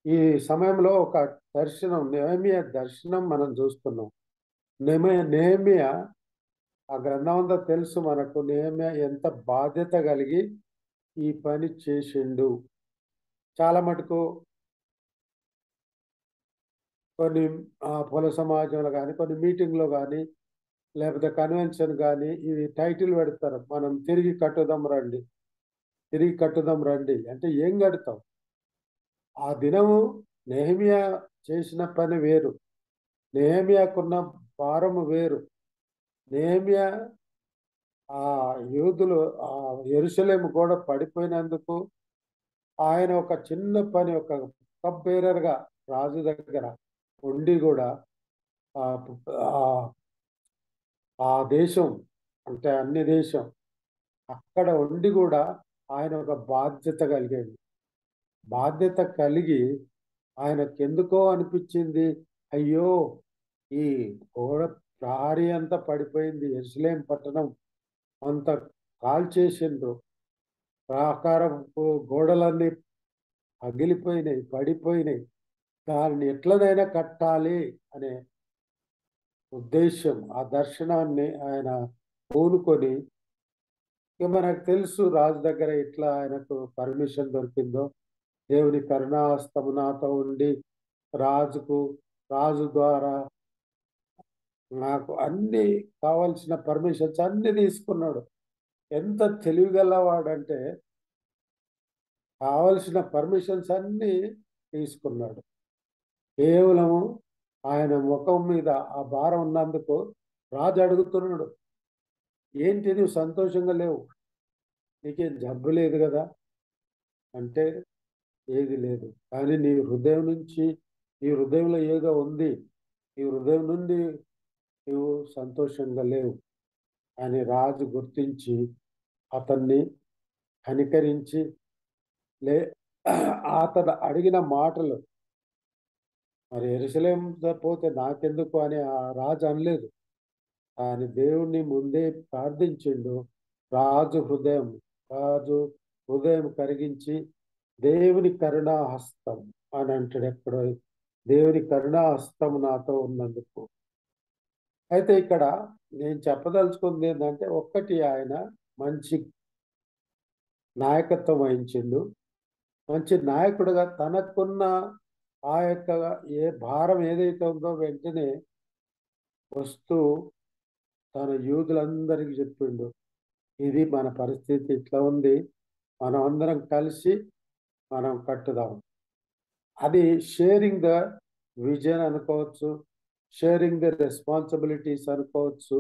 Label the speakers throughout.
Speaker 1: ఈ సమయంలో ఒక దర్శనం, నెహెమియా దర్శనం మనం చూస్తున్నాం. నెహెమియా ఆ గ్రంథం అంతా తెలుసు మనకు. నెహెమియా ఎంత బాధ్యత కలిగి ఈ పని చేసిండు. చాలా మటుకు కొన్ని కుల సమాజంలో కానీ, కొన్ని మీటింగ్లో కానీ, లేకపోతే కన్వెన్షన్ కానీ, ఇది టైటిల్ పెడతారు, మనం తిరిగి కట్టుదాం రండి, తిరిగి కట్టుదాం రండి. అంటే ఏం కడతాం? ఆ దినము నెహెమియా చేసిన పని వేరు, నెహెమియాకున్న భారము వేరు. నెహెమియా ఆ యూదులు ఆ యెరూషలేము గోడ పడిపోయినందుకు ఆయన ఒక చిన్న పని, ఒక కప్ బేరర్గా రాజు దగ్గర ఉండి కూడా ఆ ఆ ఆ దేశం, అంటే అన్ని దేశం, అక్కడ ఉండి కూడా ఆయన ఒక బాధ్యత కలిగేది. బాధ్యత కలిగి ఆయనకెందుకో అనిపించింది, అయ్యో ఈ గోడ ప్రహరీ అంతా పడిపోయింది, యెరూషలేం పట్టణం అంత కాల్చేసిండ్రు, ప్రాకారపు గోడలన్నీ పగిలిపోయినాయి, పడిపోయినాయి, దాన్ని ఎట్లనైనా కట్టాలి అనే ఉద్దేశం, ఆ దర్శనాన్ని ఆయన పూనుకొని, ఇక మనకు తెలుసు రాజు దగ్గర ఎట్లా ఆయనకు పర్మిషన్ దొరికిందో. దేవుని కరుణాహస్తము నాతో ఉండి రాజుకు, రాజు ద్వారా నాకు అన్ని కావాల్సిన పర్మిషన్స్ అన్ని తీసుకున్నాడు. ఎంత తెలివిగలవాడంటే కావలసిన పర్మిషన్స్ అన్ని తీసుకున్నాడు. కేవలము ఆయన ముఖం మీద ఆ భారం ఉన్నందుకు రాజు అడుగుతున్నాడు, ఏంటి నువ్వు సంతోషంగా లేవు, నీకేం జబ్బు లేదు కదా అంటే, ఏది లేదు, కానీ నీ హృదయం నుంచి, నీ హృదయంలో ఏదో ఉంది, నీ హృదయం నుండి నువ్వు సంతోషంగా లేవు అని రాజు గుర్తించి అతన్ని కనికరించి, లే అతను అడిగిన మాటలు, మరి యెరూషలేం పోతే నాకెందుకు అని ఆ రాజు అనలేదు, కానీ దేవుణ్ణి ముందే ప్రార్థించిండు. రాజు హృదయం రాజు హృదయం కరిగించి, దేవుని కరుణా హస్తం అని అంటాడు ఎక్కడో, దేవుని కరుణా హస్తం నాతో ఉన్నందుకు. అయితే ఇక్కడ నేను చెప్పదలుచుకుంది ఏంటంటే, ఒక్కటి ఆయన మంచి నాయకత్వం వహించిండు. మంచి నాయకుడుగా తనకున్న ఆ యొక్క ఏ భారం ఏదైతే ఉందో వెంటనే వస్తూ తన యూదులందరికీ చెప్పిండు, ఇది మన పరిస్థితి ఇట్లా ఉంది, మనం అందరం కలిసి మనం కట్టుదాం. అది షేరింగ్ ద విజన్ అనుకోవచ్చు, షేరింగ్ ద రెస్పాన్సిబిలిటీస్ అనుకోవచ్చు.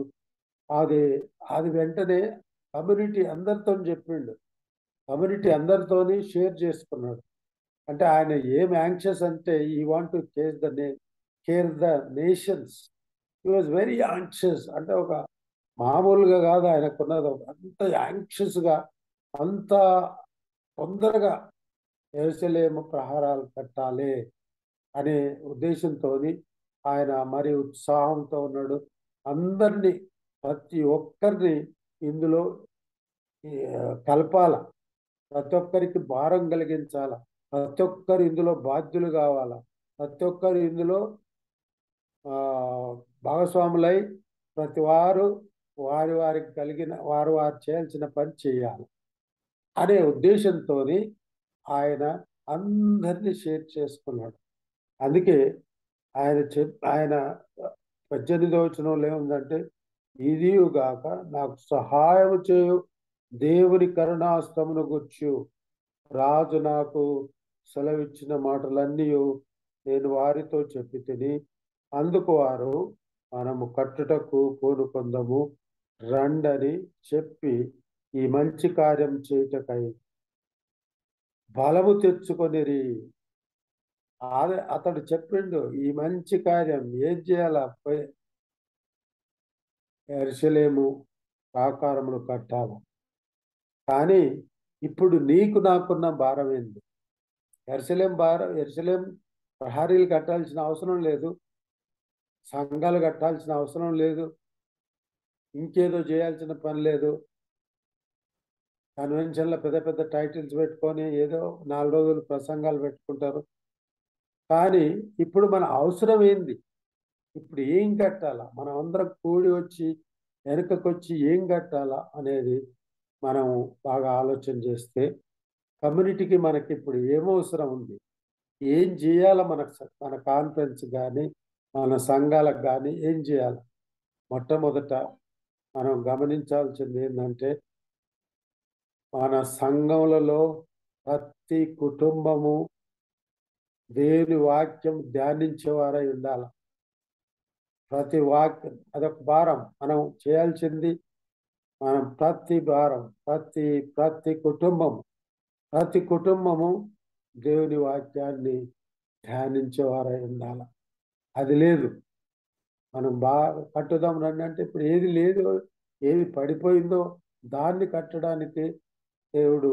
Speaker 1: అది అది వెంటనే కమ్యూనిటీ అందరితో చెప్పిండు, కమ్యూనిటీ అందరితోని షేర్ చేసుకున్నాడు. అంటే ఆయన ఏం యాంగ్షియస్ అంటే, ఈ want to care the nations. He was very anxious. అంటే ఒక మామూలుగా కాదు ఆయనకున్నది, అంత యాంగ్షియస్గా, అంత తొందరగా యెరూషలేము ప్రహారాలు కట్టాలి అనే ఉద్దేశంతో ఆయన మరి ఉత్సాహంతో ఉన్నాడు. అందరినీ, ప్రతి ఒక్కరిని ఇందులో కలపాల, ప్రతి ఒక్కరికి భారం కలిగించాల, ప్రతి ఒక్కరు ఇందులో బాధ్యులు కావాలా, ప్రతి ఒక్కరు ఇందులో ఆ, భాగస్వాములై ప్రతి వారు వారి వారికి కలిగిన వారు వారు చేయాల్సిన పని చేయాలి అనే ఉద్దేశంతో ఆయన అందరినీ షేర్ చేసుకున్నాడు. అందుకే ఆయన 18వ వచనంలో ఏముందంటే, ఇదియుగాక నాకు సహాయం చేయు దేవుని కరుణాస్తమును గుర్చు రాజు నాకు సెలవిచ్చిన మాటలన్నీ నేను వారితో చెప్పి తిని, అందుకు వారు మనము కట్టుటకు పూనుకొందము రండని చెప్పి ఈ మంచి కార్యం చేయుటకై బలము తెచ్చుకొనిరి. అతడు చెప్పిండు, ఈ మంచి కార్యం ఏం చేయాలా, యెరూషలేము ప్రాకారములు కట్టాల. కానీ ఇప్పుడు నీకు నాకున్న భారం ఏంది? యెరూషలేం ప్రహరీలు కట్టాల్సిన అవసరం లేదు, సంఘాలు కట్టాల్సిన అవసరం లేదు, ఇంకేదో చేయాల్సిన పని లేదు. కన్వెన్షన్లో పెద్ద పెద్ద టైటిల్స్ పెట్టుకొని ఏదో 4 రోజులు ప్రసంగాలు పెట్టుకుంటారు, కానీ ఇప్పుడు మన అవసరం ఏంది? ఇప్పుడు ఏం కట్టాలా? మనం అందరం కూడి వచ్చి వెనకకొచ్చి ఏం కట్టాలా అనేది మనం బాగా ఆలోచన చేస్తే కమ్యూనిటీకి మనకి ఇప్పుడు ఏమవసరం ఉంది? ఏం చేయాలా? మన కాన్ఫరెన్స్ కానీ మన సంఘాలకు కానీ ఏం చేయాలి? మొట్టమొదట మనం గమనించాల్సింది ఏంటంటే మన సంఘములలో ప్రతి కుటుంబము దేవుని వాక్యం ధ్యానించేవారై ఉండాలి. ప్రతి వాక్యం అదొక భారం. మనం చేయాల్సింది మనం ప్రతి భారం ప్రతి కుటుంబము దేవుని వాక్యాన్ని ధ్యానించేవారై ఉండాలి. అది లేదు. మనం బాగా కట్టుదాం రండి అంటే ఇప్పుడు ఏది లేదు, ఏది పడిపోయిందో దాన్ని కట్టడానికి దేవుడు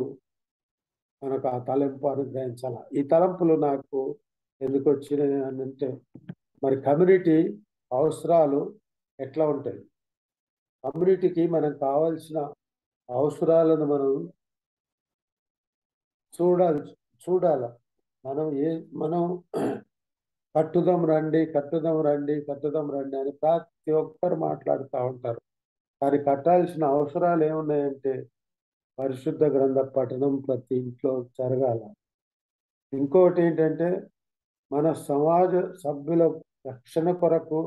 Speaker 1: మనకు ఆ తలంపు అనుగ్రహించాల. ఈ తలంపులు నాకు ఎందుకు వచ్చినాయి అని అంటే మరి కమ్యూనిటీ అవసరాలు ఎట్లా ఉంటాయి? కమ్యూనిటీకి మనకు కావాల్సిన అవసరాలను మనం చూడాలి చూడాల. మనం కట్టుదాం రండి అని ప్రతి ఒక్కరు మాట్లాడుతూ ఉంటారు. కానీ కట్టాల్సిన అవసరాలు ఏమున్నాయంటే పరిశుద్ధ గ్రంథ పఠనం ప్రతి ఇంట్లో జరగాల. ఇంకోటి ఏంటంటే మన సమాజ సభ్యుల రక్షణ కొరకు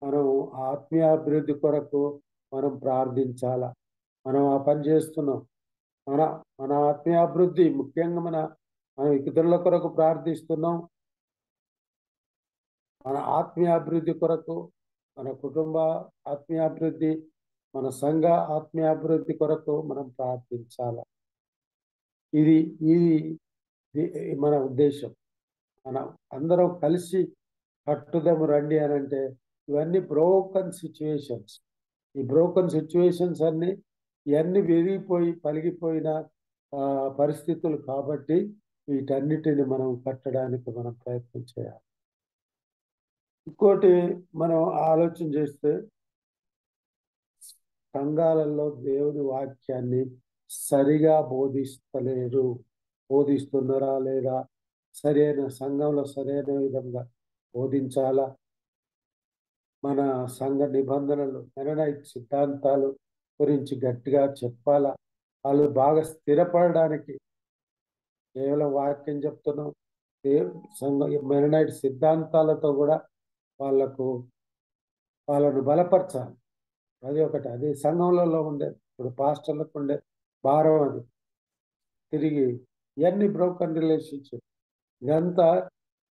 Speaker 1: మనం ఆత్మీయాభివృద్ధి కొరకు మనం ప్రార్థించాల. మనం ఆ పని చేస్తున్నాం. మన మన ఆత్మీయాభివృద్ధి ముఖ్యంగా మనం ఇతరుల కొరకు ప్రార్థిస్తున్నాం. మన ఆత్మీయాభివృద్ధి కొరకు, మన కుటుంబ ఆత్మీయాభివృద్ధి, మన సంఘ ఆత్మీయాభివృద్ధి కొరకు మనం ప్రార్థించాల. ఇది ఇది మన ఉద్దేశం. మనం అందరం కలిసి కట్టుదము రండి అని అంటే ఇవన్నీ బ్రోకన్ సిచ్యువేషన్స్. ఈ బ్రోకన్ సిచ్యువేషన్స్ ఇవన్నీ విరిగిపోయి పలిగిపోయిన పరిస్థితులు కాబట్టి వీటన్నిటిని మనం కట్టడానికి మనం ప్రయత్నం చేయాలి. ఇంకోటి మనం ఆలోచన చేస్తే సంఘాలలో దేవుని వాక్యాన్ని సరిగా బోధిస్తున్నారా లేదా? సంఘంలో సరైన విధంగా బోధించాలా? మన సంఘ నిబంధనలు మెననైట్ సిద్ధాంతాలు గురించి గట్టిగా చెప్పాలా? వాళ్ళు బాగా స్థిరపడడానికి కేవలం వాక్యం చెప్తున్నాం, సంఘ మెననైట్ సిద్ధాంతాలతో కూడా వాళ్ళను బలపరచాలి. అది ఒకటి. అది సంఘంలో ఉండే ఇప్పుడు పాస్టర్లకు ఉండే భారం అది. తిరిగి ఇవన్నీ బ్రోకన్ రిలేషన్షిప్, ఇదంతా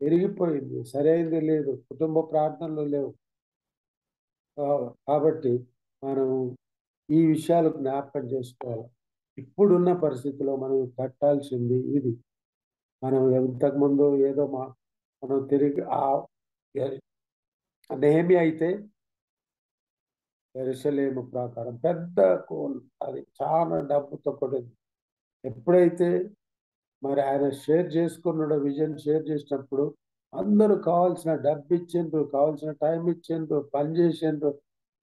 Speaker 1: పెరిగిపోయింది, సరైనది లేదు, కుటుంబ ప్రార్థనలు లేవు. కాబట్టి మనం ఈ విషయాలు జ్ఞాపకం చేసుకోవాలి. ఇప్పుడున్న పరిస్థితిలో మనం కట్టాల్సింది ఇది. మనం ఇంతకుముందు ఏదో మనం తిరిగి నెహెమ్యా అయితే యెరూషలేము ప్రాకారం పెద్ద అది చాలా డబ్బుతో కూడింది. ఎప్పుడైతే మరి ఆయన విజన్ షేర్ చేసినప్పుడు అందరూ కావాల్సిన డబ్బు ఇచ్చిండ్రు, కావాల్సిన టైం ఇచ్చిండ్రు, పని చేసిండ్రు,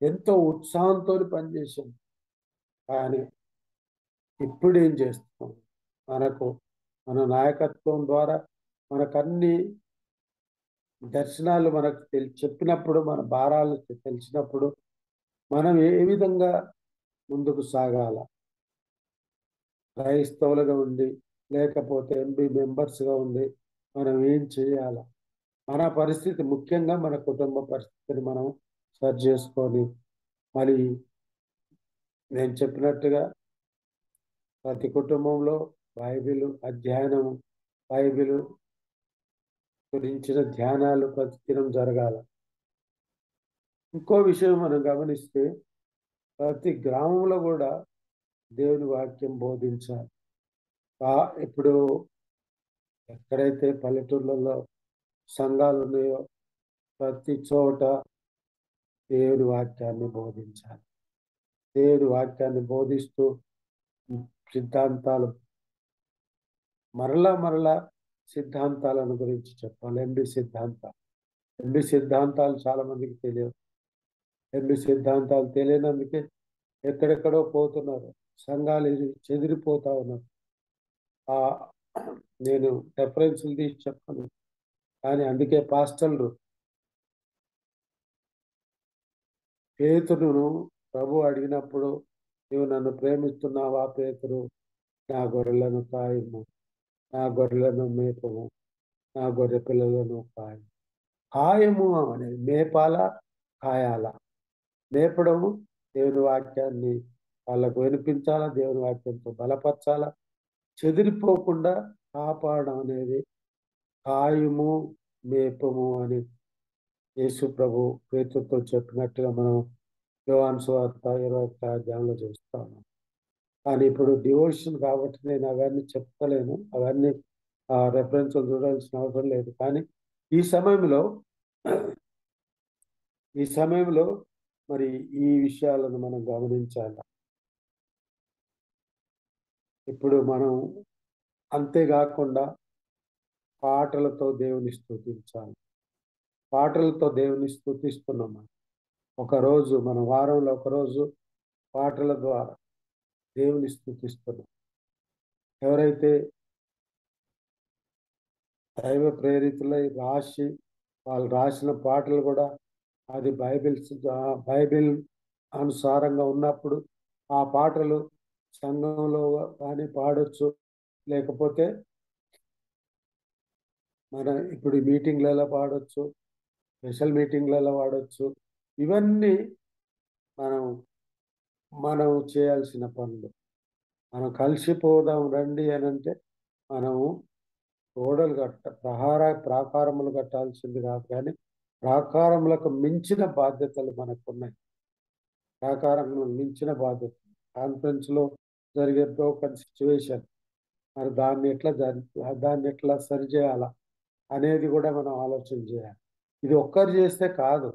Speaker 1: ఎంతో ఉత్సాహంతో పనిచేసిండ్రు. కానీ ఇప్పుడు ఏం చేస్తున్నాం? మన నాయకత్వం ద్వారా మనకన్నీ దర్శనాలు మనకు చెప్పినప్పుడు, మన భారాలు తెలిసినప్పుడు మనం ఏ విధంగా ముందుకు సాగాల? క్రైస్తవులుగా ఉండి లేకపోతే ఎంబీ మెంబర్స్గా ఉండి మనం ఏం చేయాల? మన పరిస్థితి ముఖ్యంగా మన కుటుంబ పరిస్థితిని మనం సరి చేసుకొని మరి నేను చెప్పినట్టుగా ప్రతి కుటుంబంలో బైబిల్ అధ్యయనం, బైబిల్ గురించిన ధ్యానాలు ప్రతిదినం జరగాల. ఇంకో విషయం మనం గమనిస్తే ప్రతి గ్రామంలో కూడా దేవుని వాక్యం బోధించాలి. ఇప్పుడు ఎక్కడైతే పల్లెటూర్లలో సంఘాలు ఉన్నాయో ప్రతి చోట దేవుని వాక్యాన్ని బోధించాలి. దేవుని వాక్యాన్ని బోధిస్తూ సిద్ధాంతాలు మరలా సిద్ధాంతాలను గురించి చెప్పాలి. ఎంబీ సిద్ధాంతాలు చాలా మందికి తెలియవు. ఎంబీ సిద్ధాంతాలు తెలియనందుకే ఎక్కడెక్కడో పోతున్నారు, సంఘాలు చెదిరిపోతా ఉన్నారు. నేను రెఫరెన్స్లు తీసి చెప్పను. కానీ అందుకే పాస్టర్లు పేతురును ప్రభు అడిగినప్పుడు, నీవు నన్ను ప్రేమిస్తున్నావా పేతురు, నా గొర్రెలను కాయము, నా గొర్రెలను మేపము, నా గొర్రె పిల్లలను కాయము. కాయము అనేది మేపాల, కాయాల. మేపడము దేవుని వాక్యాన్ని వాళ్ళకు వినిపించాలా, దేవుని వాక్యంతో బలపరచాలా, చెదిరిపోకుండా కాపాడడం అనేది కాయము, మేపము అని యేసు ప్రభు పేతురుతో చెప్పినట్టుగా మనం యోహాను సువార్త 21వ అధ్యాయంలో చూస్తాము. కానీ ఇప్పుడు డివోషన్ కాబట్టి నేను అవన్నీ చెప్తలేను, అవన్నీ రెఫరెన్స్ చూడాల్సిన అవసరం లేదు. కానీ ఈ సమయంలో ఈ సమయంలో మరి ఈ విషయాలను మనం గమనించాలి. ఇప్పుడు మనం అంతేకాకుండా పాటలతో దేవుని స్తుతించాలి. పాటలతో దేవుని స్తుతిస్తున్నాం మనం. ఒకరోజు మన వారంలో ఒకరోజు పాటల ద్వారా దేవుని స్తుతిస్తున్నాం. ఎవరైతే దైవ ప్రేరితులై రాసి వాళ్ళు రాసిన పాటలు కూడా అది బైబిల్ అనుసారంగా ఉన్నప్పుడు ఆ పాటలు సంఘంలో కానీ పాడొచ్చు, లేకపోతే మన ఇప్పుడు మీటింగ్లలో పాడొచ్చు, స్పెషల్ మీటింగ్లలో పాడొచ్చు. ఇవన్నీ మనం మనం చేయాల్సిన పనులు. మనం కలిసిపోదాం రండి అని అంటే మనము గోడలు ప్రాకారములు కట్టాల్సింది కాదు, కానీ ప్రాకారములకు మించిన బాధ్యతలు మనకున్నాయి. ప్రాకారములకు మించిన బాధ్యత కాన్ఫరెన్స్లో జరిగే బ్రోకన్ సిచ్యువేషన్, మరి దాన్ని ఎట్లా సరిచేయాలా అనేది కూడా మనం ఆలోచన చేయాలి. ఇది ఒక్కరు చేస్తే కాదు.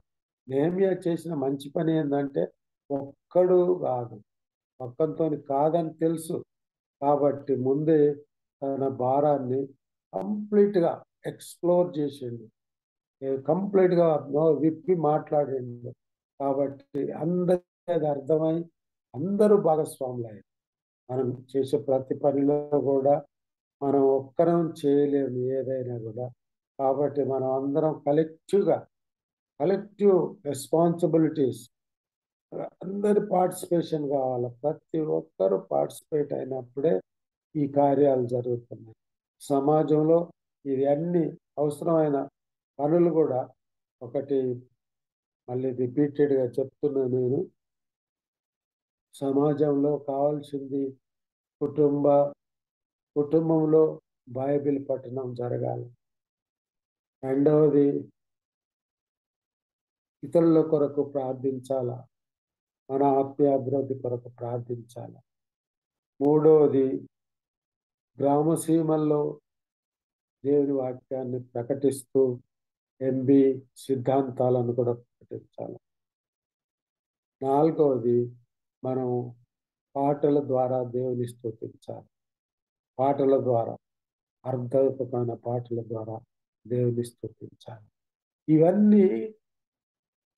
Speaker 1: నెహెమ్యా చేసిన మంచి పని ఏంటంటే ఒక్కడు కాదు, ఒక్కంతో కాదని తెలుసు కాబట్టి ముందే తన భారాన్ని కంప్లీట్గా ఎక్స్ప్లోర్ చేసిండు, కంప్లీట్గా విప్పి మాట్లాడిండు. కాబట్టి అందరికీ అది అర్థమై అందరూ భాగస్వాములు అయ్యారు. మనం చేసే ప్రతి పనిలో కూడా మనం ఒక్కరం చేయలేము ఏదైనా కూడా. కాబట్టి మనం అందరం కలెక్టివ్ రెస్పాన్సిబిలిటీస్, అందరి పార్టిసిపేషన్ కావాలి. ప్రతి ఒక్కరూ పార్టిసిపేట్ అయినప్పుడే ఈ కార్యాలు జరుగుతున్నాయి. సమాజంలో ఇది అన్ని అవసరమైన పనులు కూడా ఒకటి మళ్ళీ రిపీటెడ్గా చెప్తున్నాను నేను. సమాజంలో కావాల్సింది కుటుంబంలో బైబిల్ పఠనం జరగాలి. రెండవది ఇతరుల కొరకు ప్రార్థించాలా, మన ఆత్మీయాభివృద్ధి కొరకు ప్రార్థించాలా. మూడవది గ్రామసీమల్లో దేవుని వాక్యాన్ని ప్రకటిస్తూ ఎంబి సిద్ధాంతాలను కూడా ప్రకటించాలి. నాలుగవది మనం పాటల ద్వారా దేవుని స్తుతించాలి. పాటల ద్వారా, అర్థవంతమైన పాటల ద్వారా దేవుని స్తుతించాలి. ఇవన్నీ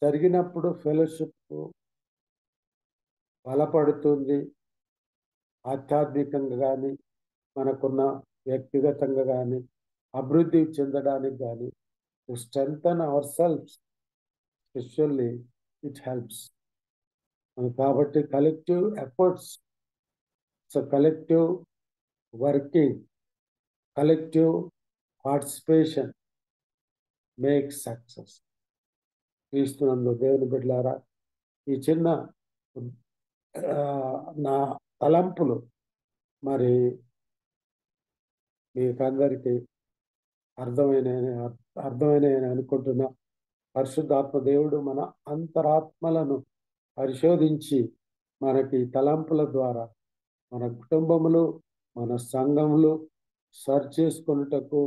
Speaker 1: జరిగినప్పుడు ఫెలోషిప్ బలపడుతుంది. ఆధ్యాత్మికంగా కానీ మనకున్న వ్యక్తిగతంగా కానీ అభివృద్ధి చెందడానికి కానీ to strengthen our selves specially it helps. కాబట్టి collective efforts, collective working, collective participation make success. క్రీస్తునందు దేవుని బిడ్డలారా, ఈ చిన్న నా తలంపులు మరి మీకందరికీ అర్థమైనని అనుకుంటున్నా. పరిశుద్ధాత్మ దేవుడు మన అంతరాత్మలను పరిశోధించి మనకి తలంపుల ద్వారా మన కుటుంబములు, మన సంఘములు చేసుకొనుటకు,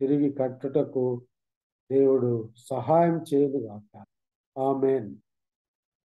Speaker 1: తిరిగి కట్టుటకు దేవుడు సహాయం చేయనుగాక. ఆమేన్.